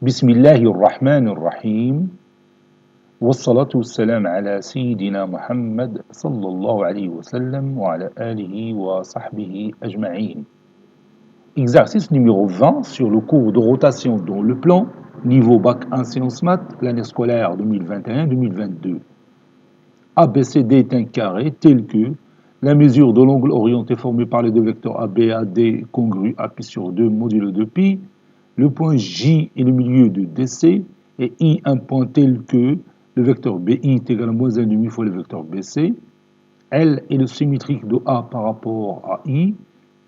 بسم الله الرحمن الرحيم والصلاة والسلام على سيدنا محمد صلى الله عليه وسلم وعلى آله وصحبه أجمعين. Exercice numéro 20 sur le cours de rotation dans le plan niveau bac 1 sciences maths l'année scolaire 2021-2022. ABCD est un carré tel que la mesure de l'angle orienté formé par les deux vecteurs AB et AD congru à pi sur 2 modulo de pi. Le point J est le milieu de DC et I un point tel que le vecteur BI est égal à moins 1,5 fois le vecteur BC. L est le symétrique de A par rapport à I.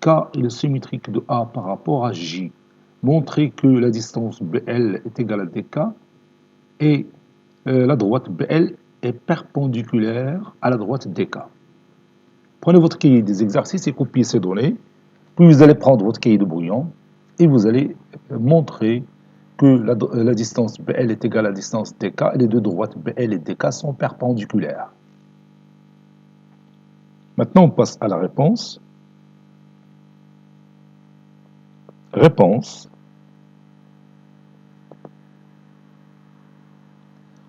K est le symétrique de A par rapport à J. Montrez que la distance BL est égale à DK et la droite BL est perpendiculaire à la droite DK. Prenez votre cahier des exercices et copiez ces données. Puis vous allez prendre votre cahier de brouillon et vous allez montrer que la distance BL est égale à la distance DK et les deux droites BL et DK sont perpendiculaires. Maintenant, on passe à la réponse. Réponse.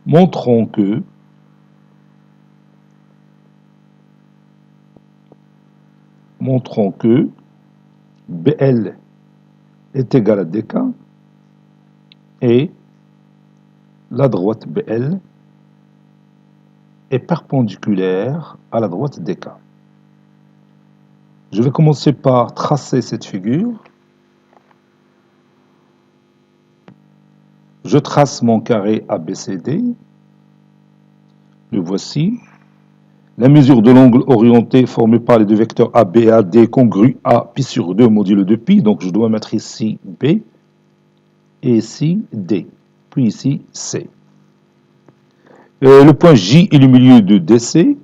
Montrons que BL est égal à DK et la droite BL est perpendiculaire à la droite DK. Je vais commencer par tracer cette figure. Je trace mon carré ABCD. Le voici. La mesure de l'angle orienté formé par les deux vecteurs AB et AD congru à pi sur 2 modulo de pi. Donc je dois mettre ici B et ici D. Puis ici C. Le point J est le milieu de DC.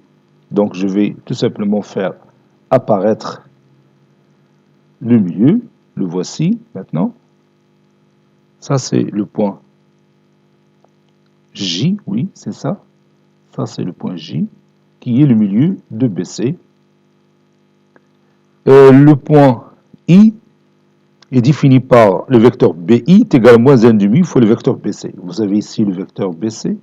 Donc je vais tout simplement faire apparaître le milieu. Le voici maintenant. Ça c'est le point J, oui, c'est ça. Ça c'est le point J qui est le milieu de BC. Le point I est défini par le vecteur BI est égal à moins 1,5 fois le vecteur BC. Vous avez ici le vecteur BC.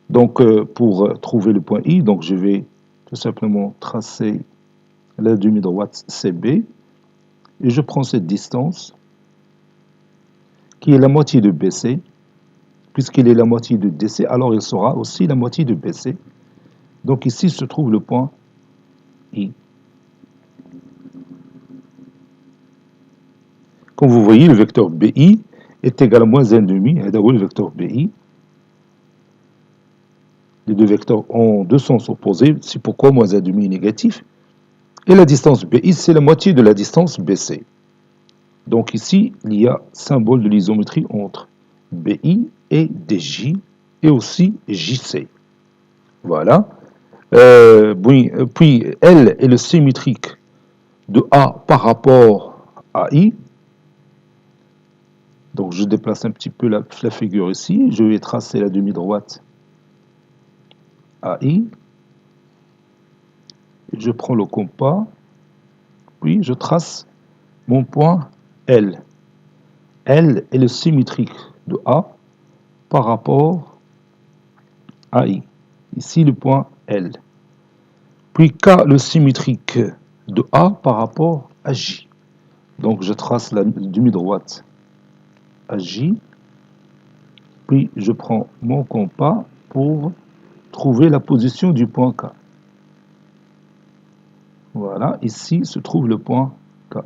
Donc, pour trouver le point I, donc je vais tout simplement tracer la demi-droite CB et je prends cette distance qui est la moitié de BC. Puisqu'il est la moitié de DC, alors il sera aussi la moitié de BC. Donc ici se trouve le point I. Comme vous voyez, le vecteur BI est égal à moins 1,5, et d'abord le vecteur BI. Les deux vecteurs ont deux sens opposés, c'est pourquoi moins 1,5 est négatif. Et la distance BI, c'est la moitié de la distance BC. Donc ici, il y a symbole de l'isométrie entre BI et DJ, et aussi JC. Voilà. Puis L est le symétrique de A par rapport à I. Donc je déplace un petit peu la figure ici. Je vais tracer la demi-droite AI. Je prends le compas. Puis je trace mon point L. L est le symétrique de A par rapport à I. Ici le point L. Puis K le symétrique de A par rapport à J. Donc je trace la demi-droite à J. Puis je prends mon compas pour trouver la position du point K. Voilà, ici se trouve le point K.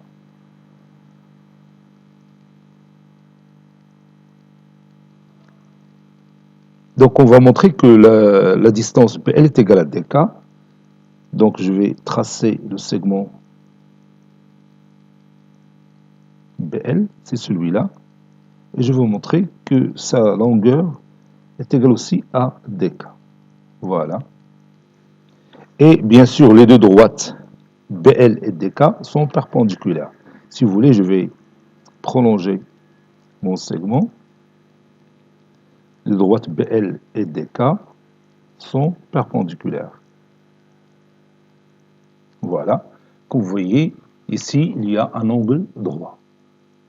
Donc on va montrer que la distance BL est égale à DK. Donc je vais tracer le segment BL, c'est celui-là. Et je vais vous montrer que sa longueur est égale aussi à DK. Voilà. Et bien sûr, les deux droites BL et DK sont perpendiculaires. Si vous voulez, je vais prolonger mon segment. Les droites BL et DK sont perpendiculaires. Voilà. Comme vous voyez, ici, il y a un angle droit.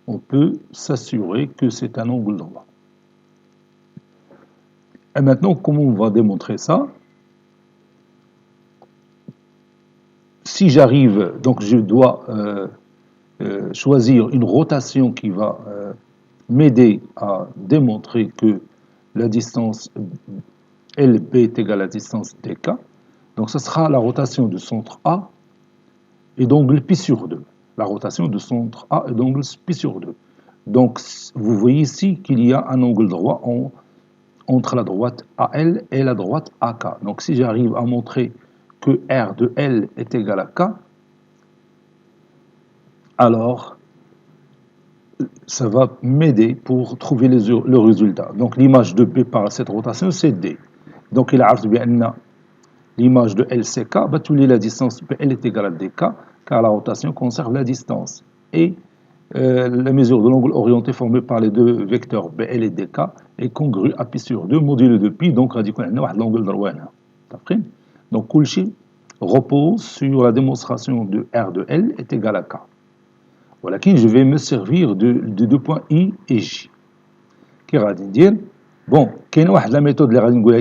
on peut s'assurer que c'est un angle droit. Et maintenant, comment on va démontrer ça? Si j'arrive, donc je dois choisir une rotation qui va m'aider à démontrer que la distance LB est égale à la distance DK. Donc ce sera la rotation du centre A et d'angle pi sur 2. La rotation du centre A et d'angle pi sur 2. Donc vous voyez ici qu'il y a un angle droit entre la droite AL et la droite AK. Donc si j'arrive à montrer que R de L est égal à K, alors ça va m'aider pour trouver le résultat. Donc l'image de P par cette rotation, c'est D. Donc il a bien l'image de L, c'est K, la distance PL est égale à DK, car la rotation conserve la distance. Et la mesure de l'angle orienté formé par les deux vecteurs BL et DK est congrue à pi sur 2 modulo de pi, donc on a l'angle droit. Donc Kulchi repose sur la démonstration de R de L est égal à K. Voilà, je vais me servir de deux points I et J. Qui va dire, bon, il y a la méthode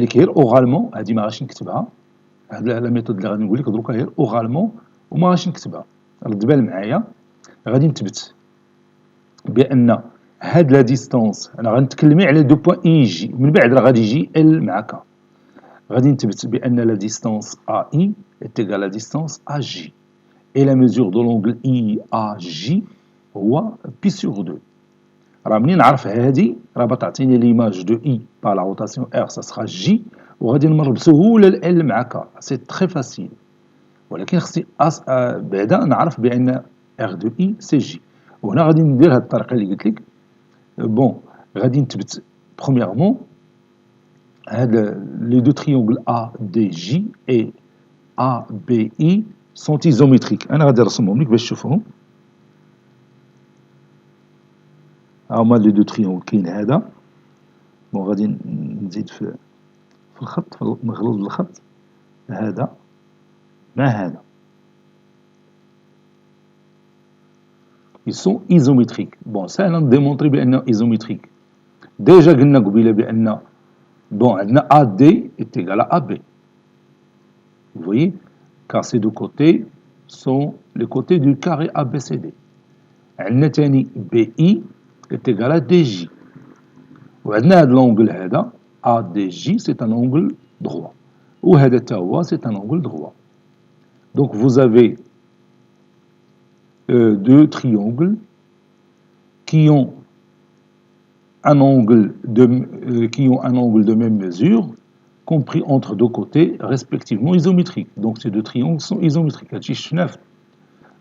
qui est oralement, elle dit ma machine qui la méthode اللي غادي نقول لك دروكا هي اورالمون وما غاديش نكتبها. رد بال معايا غادي نثبت بان هاد لا ديستونس انا غنتكلمي على دو بوين اي جي من بعد راه غادي يجي ال معاك. غادي نثبت بان لا ديستونس ا اي est égale à la distance AJ et la mesure de l'angle IAJ هو بي سور 2. راه منين نعرف هادي راه بتعطيني ليماج دو اي par la rotation R ça sera J وغادي نمر بسهوله ال مع ك سي تري فاسيل ولكن خصني بعدا نعرف بان ار دو اي سي جي وهنا غادي ندير هذه الطريقه اللي قلت لك بون غادي نثبت برومييرمون هاد لي دو تريونغل ا دي جي اي ا بي اي سون ايزوميتريك. انا غادي نرسمهم لك باش تشوفهم. هما لي دو تريونغل كاين هذا بون غادي نزيد في الخط نغلظ الخط هذا مع هذا ils sont isométriques. Bon, ça on a démontré بأنه isométrique. Déjà قلنا قبيله بأن bon عندنا AD est égal à AB. Vous voyez, car ces deux côtés sont les côtés du carré ABCD. عندنا ثاني BI est égal à DJ. وعندنا هذا l'angle هذا ADJ c'est un angle droit. Ou هذا تاهو c'est un angle droit. Donc vous avez deux triangles qui ont un angle de même mesure compris entre deux côtés respectivement isométriques. Donc ces deux triangles sont isométriques.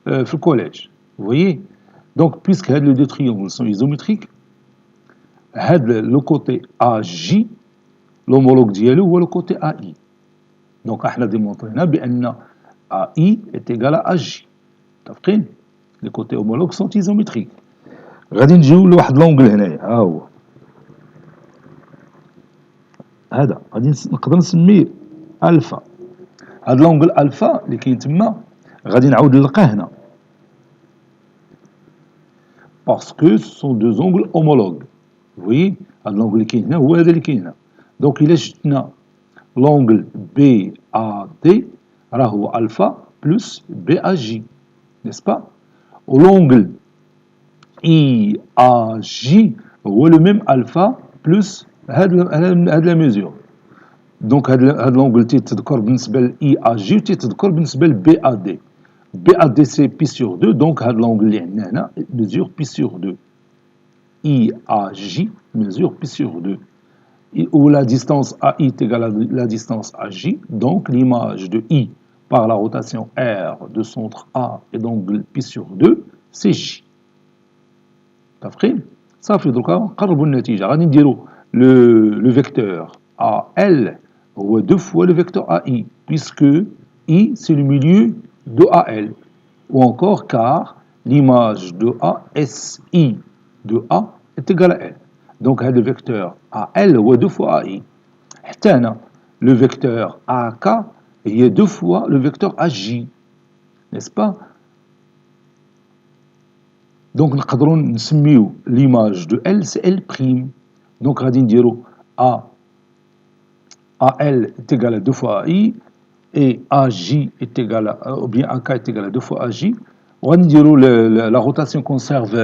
في الكوليج. Vous voyez? Donc puisque les deux triangles sont isométriques, le côté AJ l'homologue ديالو هو le côté AI. Donc احنا démontrنا بأن AI est égal à AJ. متفقين؟ Les côtés homologues sont isométriques. غادي نجيو لواحد لونغل هنايا ها هو هذا غادي نقدر نسميه الفا. هاد لونغل الفا اللي كاين تما غادي نعاود نلقاه هنا باسكو سون دو زونغل homologues. Vous voyez هاد لونغل اللي كاين هنا هو هذا اللي كاين هنا. دونك الا شفنا لونغل بي ا دي راه هو الفا بلس بي ا جي n'est-ce pas? Au l'angle IAJ هو le même alpha plus هاد la mesure. Donc هاد l'angle تيتذكر بالنسبة ل IAJ و تيتذكر بالنسبة ل BAD. BAD c'est pi sur 2 donc هاد l'angle اللي عندنا هنا mesure pi sur 2. IAJ mesure pi sur 2. Où la distance AI est égale à la distance AJ, donc l'image de I par la rotation R de centre A et d'angle pi sur 2, c'est J. متفقين؟ صافي دروكا نقربوا النتيجة غادي نديرو le vecteur AL هو 2 fois le vecteur AI puisque I c'est le milieu de AL ou encore car l'image de A SI de A est égale à L. Donc هذا le vecteur AL هو 2 fois AI. حتى هنا le vecteur AK هي 2 fois le vecteur AJ. N'est-ce pas? Donc نقدروا نسميو l'image de L c'est L'. Donc غادي نديرو A AL est égal à 2 fois AI et AJ est égal à, ou bien AK est égal à 2 fois AJ. On va dire la rotation conserve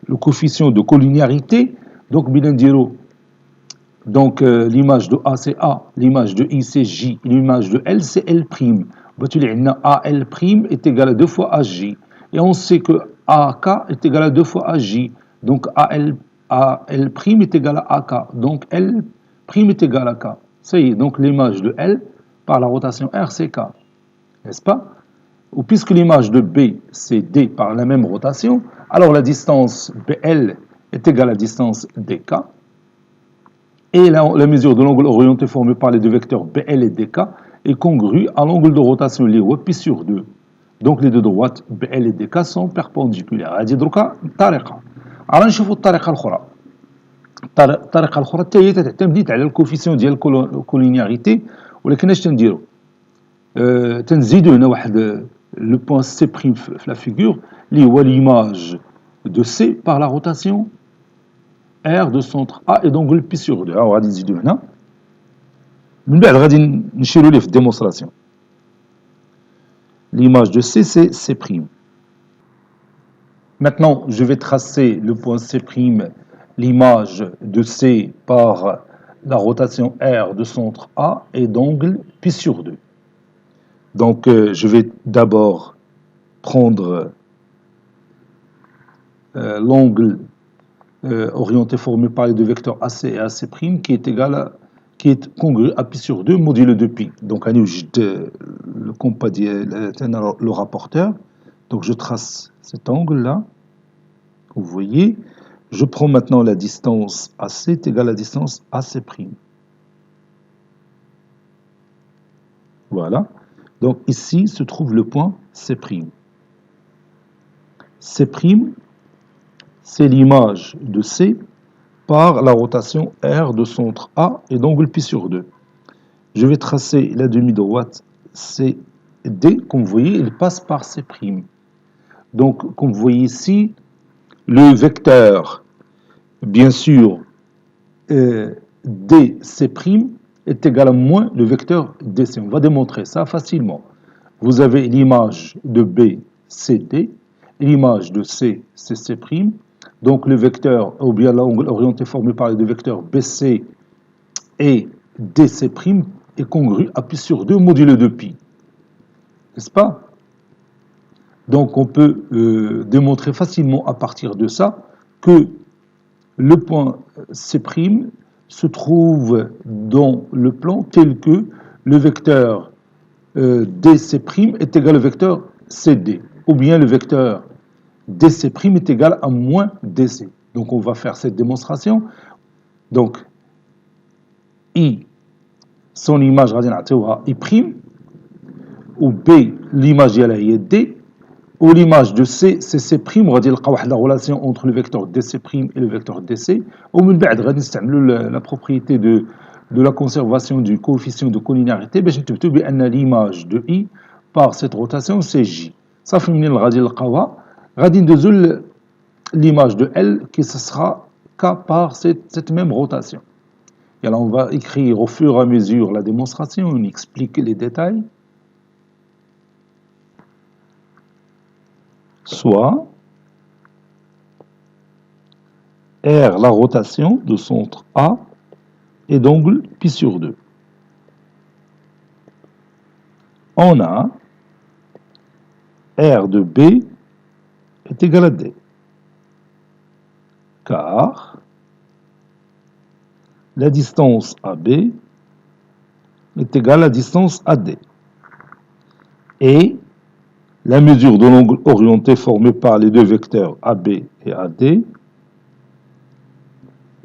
le coefficient de collinéarité. Donc, donc l'image de A c'est A, l'image de I c'est J, l'image de L c'est L'. AL' est égal à 2 fois AJ. Et on sait que AK est égal à 2 fois AJ. Donc AL' est égal à AK. Donc L' est égal à K. Ça y est, donc l'image de L par la rotation R c'est K. N'est-ce pas? Ou puisque l'image de B c'est D par la même rotation, alors la distance BL est égale à la distance DK. Et la mesure de l'angle orienté formé par les deux vecteurs BL et DK est congrue à l'angle de rotation lié au pi sur 2. Donc les deux droites BL et DK sont perpendiculaires. هذه دركا طريقة. على نشوفوا الطريقة الأخرى. الطريقة الأخرى حتى هي تعتمد على الكوفيسيون ديال الكولينياريتي، ولكن اش تنديروا؟ تنزيدوا هنا واحد لو بوان سي بريم في لا فيغور اللي هو ليماج دو سي بار لا روتاسيون R de centre A et d'angle pi sur 2. Alors, غادي نزيدو هنا. من بعد غادي نشيرو ليه في الديمونستراسيون. L'image de C, c'est C'. Maintenant, je vais tracer le point C', l'image de C par la rotation R de centre A et d'angle pi sur 2. Donc, je vais d'abord prendre l'angle orienté formé par les deux vecteurs AC et AC' qui est égal à, qui est congru à pi sur 2 modulo de pi. Donc, le compas le rapporteur. Donc, je trace cet angle-là. Vous voyez, je prends maintenant la distance AC est égale à la distance AC'. Voilà. Donc, ici se trouve le point C'. C', c'est l'image de C par la rotation R de centre A et d'angle pi sur 2. Je vais tracer la demi-droite CD. Comme vous voyez, il passe par C'. Donc, comme vous voyez ici, le vecteur, bien sûr, DC' est égal à moins le vecteur DC. On va démontrer ça facilement. Vous avez l'image de B, CD, l'image de C, c'est C'. Donc le vecteur, ou bien l'angle orienté formé par les deux vecteurs BC et DC' est congru à pi sur 2 modulo de pi. N'est-ce pas? Donc on peut démontrer facilement à partir de ça que le point C' se trouve dans le plan tel que le vecteur DC' est égal au vecteur CD, ou bien le vecteur DC' est égal à moins DC. Donc on va faire cette démonstration. Donc I, son image غادي نعطيوها I', ou B, l'image ديالها هي D, ou l'image de C, c'est C', غادي نلقى واحد la relation entre le vecteur DC' et le vecteur DC, ومن بعد غادي نستعملوا la propriété de la conservation du coefficient de collinéarité باش نثبتوا بأن l'image de I par cette rotation c'est J. صافي منين غادي نلقاوها غادي ندوزو l'image de L qui ce sera K par cette même rotation. Et alors on va écrire au fur et à mesure la démonstration, on explique les détails. Soit R la rotation de centre A et d'angle pi sur 2. On a R de B est égal à D. Car la distance AB est égale à la distance AD. Et la mesure de l'angle orienté formé par les deux vecteurs AB et AD,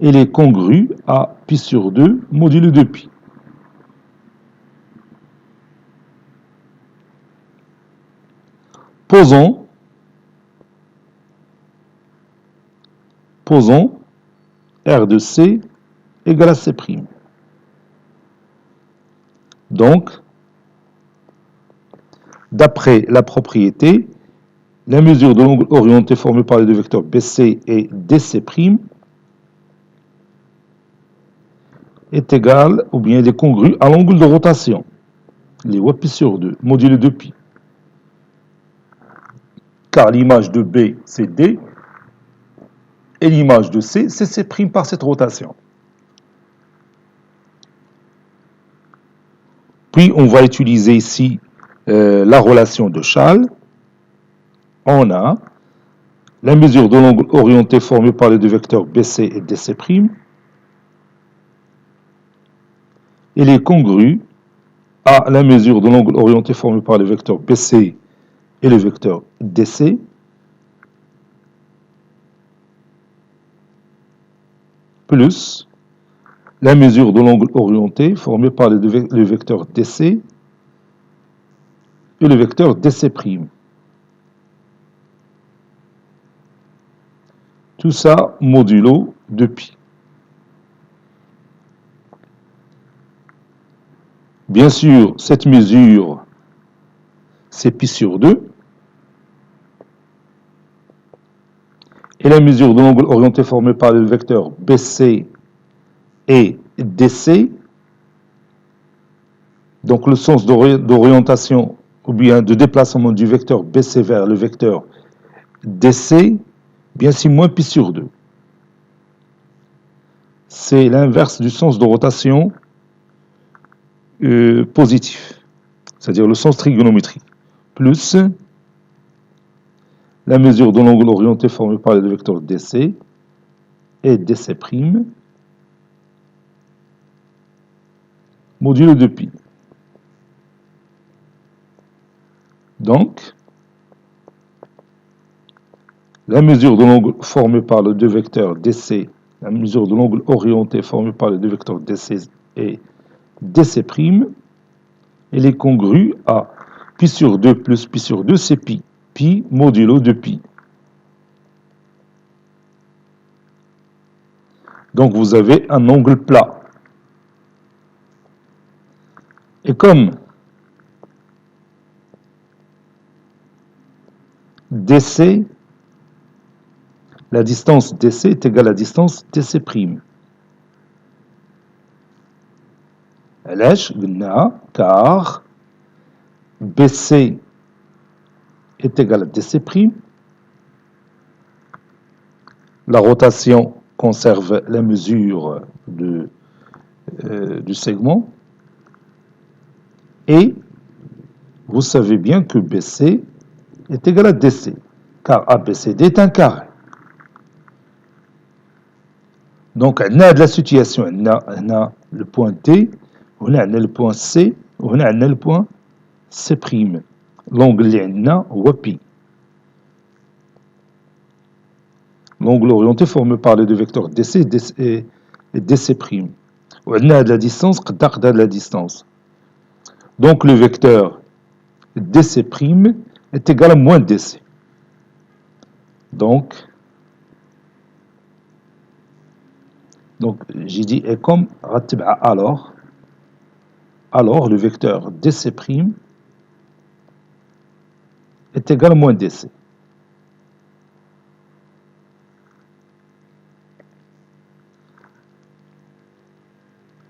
elle est congrue à pi sur 2 modulo de pi. Posons R de C égale à C'. Donc, d'après la propriété, la mesure de l'angle orienté formé par les deux vecteurs BC et DC' est égale ou bien est congrue à l'angle de rotation, les pi sur 2, modulé de pi. Car l'image de B, c'est D, et l'image de C, c'est C' par cette rotation. Puis, on va utiliser ici la relation de Schall. On a la mesure de l'angle orienté formé par les deux vecteurs BC et DC'. Il est congru à la mesure de l'angle orienté formé par le vecteur BC et le vecteur DC, plus la mesure de l'angle orienté formé par le vecteur DC et le vecteur DC'. Tout ça modulo de pi. Bien sûr, cette mesure, c'est pi sur 2. Et la mesure de l'angle orienté formé par le vecteur BC et DC, donc le sens d'orientation ou bien de déplacement du vecteur BC vers le vecteur DC, bien c'est moins pi sur 2. C'est l'inverse du sens de rotation positif, c'est-à-dire le sens trigonométrique, plus la mesure de l'angle orienté formé par le vecteur DC et DC', modulo de pi. Donc, la mesure de l'angle formé par les deux vecteurs DC, la mesure de l'angle orienté formé par les deux vecteurs DC et DC', elle est congrue à pi sur 2 plus pi sur 2, c'est pi. Pi modulo de pi. Donc vous avez un angle plat. Et comme DC, la distance DC est égale à la distance DC'. Car BC est égal à DC'. La rotation conserve la mesure du segment. Et vous savez bien que BC est égal à DC, car ABCD est un carré. Donc, on a de la situation, on a le point D, on a le point C, on a le point C'. L'angle est pi. L'angle orienté formé par les deux vecteurs DC et DC'. On a de la distance, de la distance. Donc, le vecteur DC' est égal à moins DC. Donc j'ai dit et comme alors le vecteur DC' est égal à moins DC.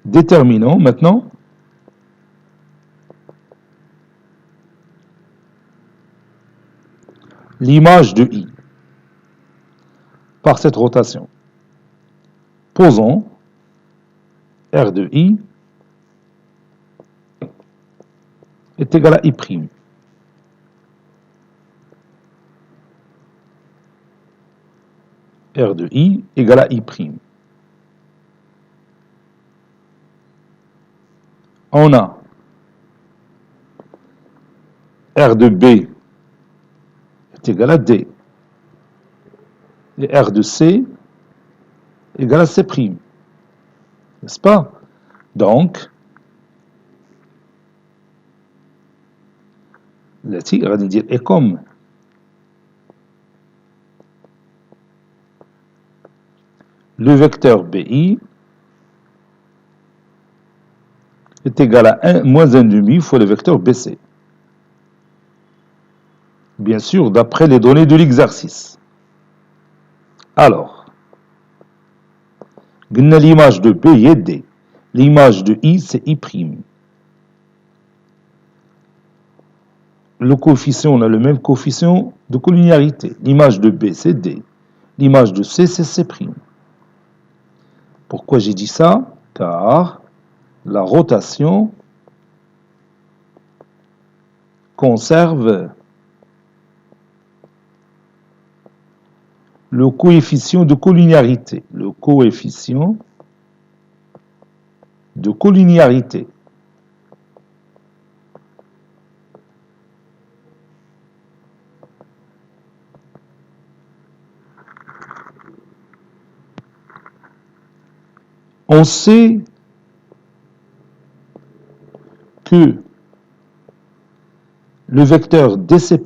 Déterminons maintenant l'image de I par cette rotation. Posons R de I est égal à I'. R de I égale à I'. On a R de B est égal à D. Et R de C égale à C'. N'est-ce pas? Donc, là-dessus, on va dire, et comme le vecteur BI est égal à 1 moins 1 demi fois le vecteur BC. Bien sûr, d'après les données de l'exercice. Alors, l'image de P est D. L'image de I, c'est I'. Le coefficient, on a le même coefficient de collinéarité. L'image de B, c'est D. L'image de C, c'est C'. Pourquoi j'ai dit ça? Car la rotation conserve le coefficient de collinéarité. Le coefficient de collinéarité. On sait que le vecteur DC',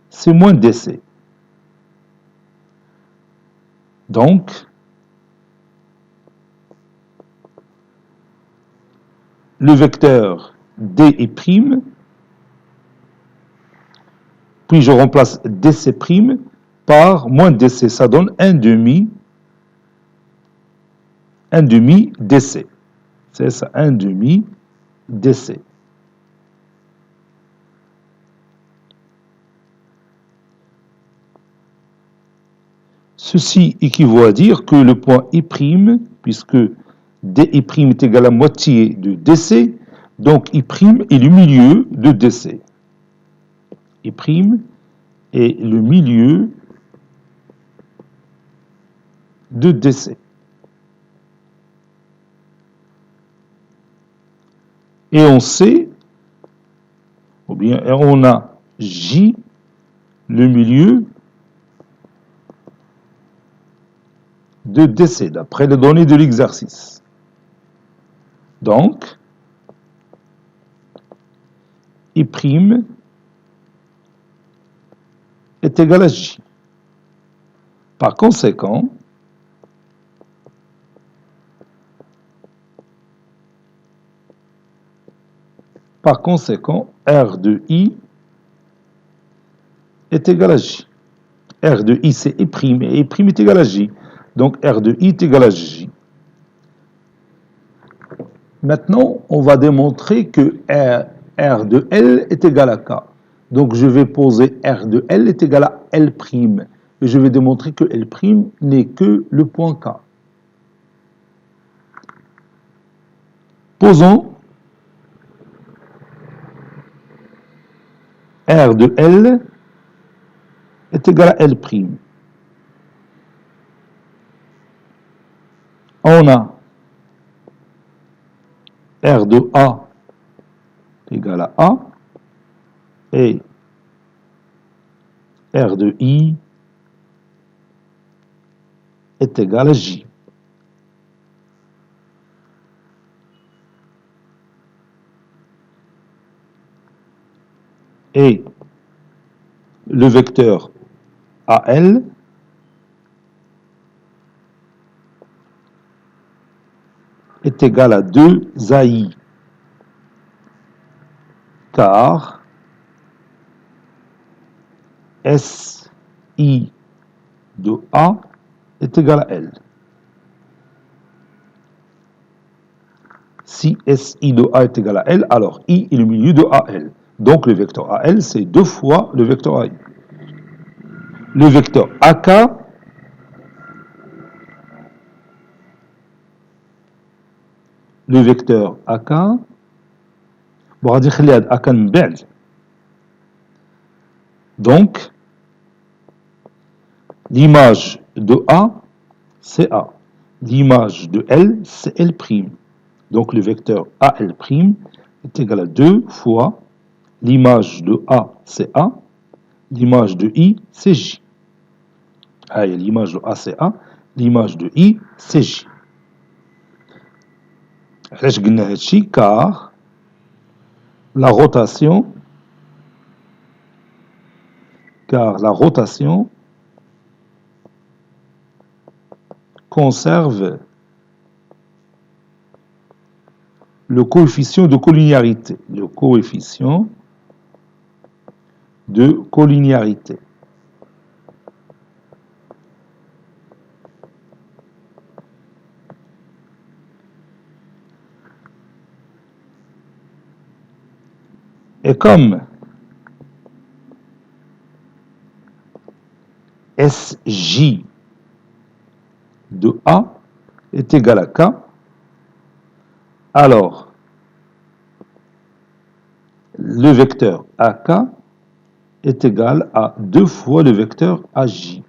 c'est moins DC. Donc, le vecteur D est prime, puis je remplace DC' par moins DC. Ça donne 1 demi DC. C'est ça, 1 demi DC. Ceci équivaut à dire que le point I', puisque DI' est égal à moitié de DC, donc I' est le milieu de DC. I' est le milieu de DC. Et on sait, ou bien on a J, le milieu de DC, d'après les données de l'exercice. Donc, I' est égal à J. Par conséquent, R de I est égal à J. R de I, c'est I', et I' est égal à J. Donc, R de I est égal à J. Maintenant, on va démontrer que R de L est égal à K. Donc, je vais poser R de L est égal à L'. Et je vais démontrer que L' n'est que le point K. Posons R de L est égal à L'. On a R de A est égal à A et R de I est égal à J. Et le vecteur AL est égal à 2AI, car SI de A est égal à L. Si SI de A est égal à L, alors I est le milieu de AL. Donc le vecteur AL, c'est 2 fois le vecteur AI. Le vecteur AK donc l'image de A, c'est A. L'image de L, c'est L'. Donc le vecteur AL' est égal à 2 fois l'image de A, c'est A. L'image de I, c'est J. L'image de A, c'est A. L'image de I, c'est J. Car la rotation conserve le coefficient de collinéarité. Le coefficient de collinéarité. Et comme SJ de A est égal à K, alors le vecteur AK est égal à 2 fois le vecteur AJ.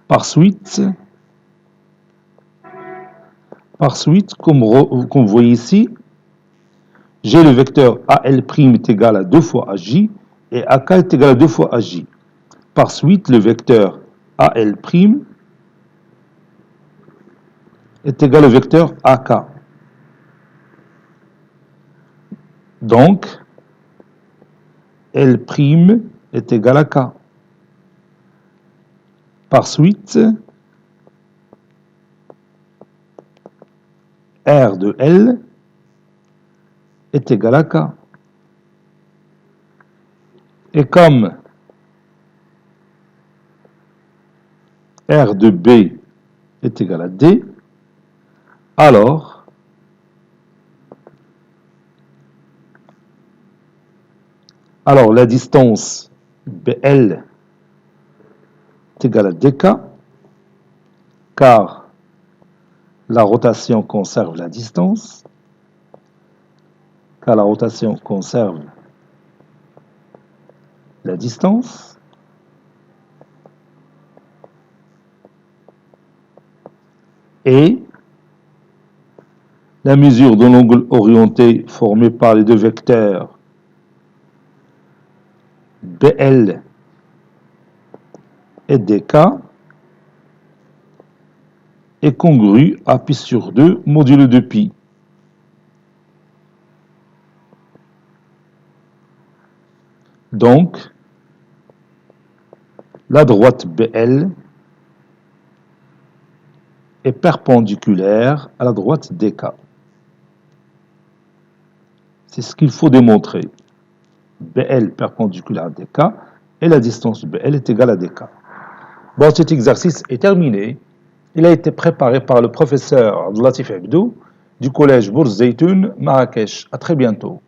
Par suite, comme vous voyez ici, j'ai le vecteur AL' est égal à 2 fois AJ et AK est égal à 2 fois AJ. Par suite, le vecteur AL' est égal au vecteur AK. Donc, L' est égal à K. Par suite, R de L est égal à K. Et comme R de B est égal à D, alors la distance BL est égale à DK, car la rotation conserve la distance, et la mesure de l'angle orienté formé par les deux vecteurs BL et DK est congrue à pi sur 2 modulo de pi. Donc, la droite BL est perpendiculaire à la droite DK. C'est ce qu'il faut démontrer. BL perpendiculaire à DK et la distance BL est égale à DK. Bon, cet exercice est terminé. Il a été préparé par le professeur Abdelatif Abdou du collège Bourz Zeytoun, Marrakech. À très bientôt.